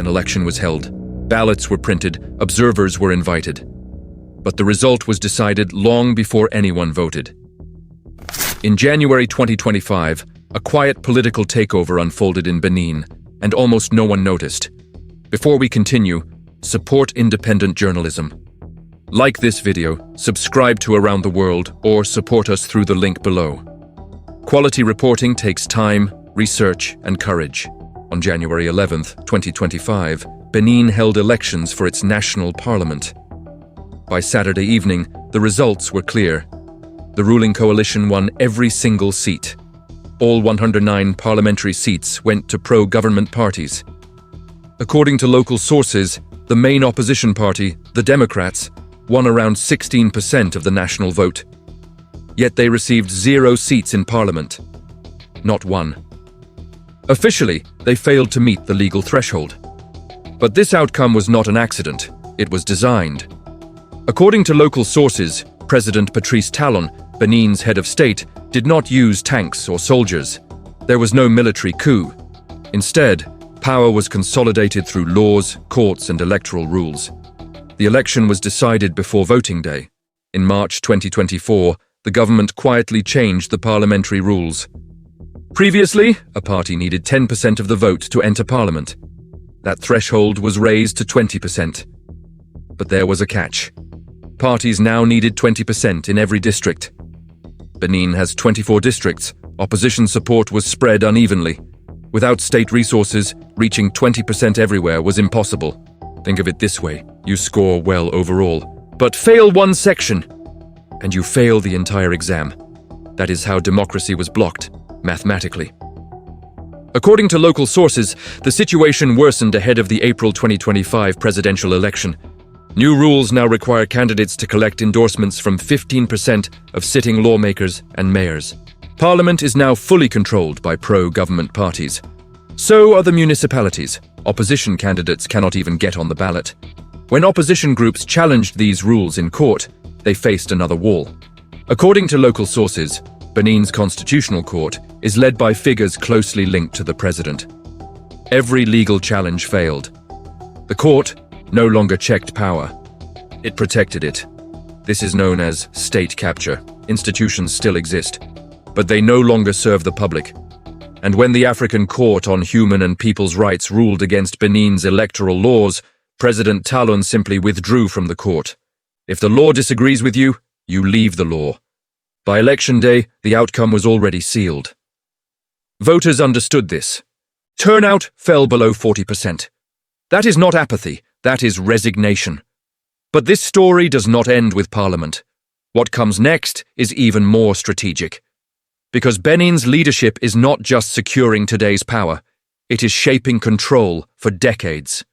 An election was held. Ballots were printed, observers were invited. But the result was decided long before anyone voted. In January 2025, a quiet political takeover unfolded in Benin, and almost no one noticed. Before we continue, support independent journalism. Like this video, subscribe to Around the World, or support us through the link below. Quality reporting takes time, research, and courage. On January 11th, 2025, Benin held elections for its national parliament. By Saturday evening, the results were clear. The ruling coalition won every single seat. All 109 parliamentary seats went to pro-government parties. According to local sources, the main opposition party, the Democrats, won around 16% of the national vote. Yet they received 0 seats in parliament. Not one. Officially, they failed to meet the legal threshold. But this outcome was not an accident. It was designed. According to local sources, President Patrice Talon, Benin's head of state, did not use tanks or soldiers. There was no military coup. Instead, power was consolidated through laws, courts, and electoral rules. The election was decided before voting day. In March 2024, the government quietly changed the parliamentary rules. Previously, a party needed 10% of the vote to enter parliament. That threshold was raised to 20%. But there was a catch. Parties now needed 20% in every district. Benin has 24 districts. Opposition support was spread unevenly. Without state resources, reaching 20% everywhere was impossible. Think of it this way: you score well overall, but fail one section, and you fail the entire exam. That is how democracy was blocked, mathematically. According to local sources, the situation worsened ahead of the April 2025 presidential election. New rules now require candidates to collect endorsements from 15% of sitting lawmakers and mayors. Parliament is now fully controlled by pro-government parties. So are the municipalities. Opposition candidates cannot even get on the ballot. When opposition groups challenged these rules in court, they faced another wall. According to local sources, Benin's constitutional court is led by figures closely linked to the president. Every legal challenge failed. The court no longer checked power. It protected it. This is known as state capture. Institutions still exist, but they no longer serve the public. And when the African Court on Human and People's Rights ruled against Benin's electoral laws, President Talon simply withdrew from the court. If the law disagrees with you, you leave the law. By election day, the outcome was already sealed. Voters understood this. Turnout fell below 40%. That is not apathy, that is resignation. But this story does not end with Parliament. What comes next is even more strategic. Because Benin's leadership is not just securing today's power, it is shaping control for decades.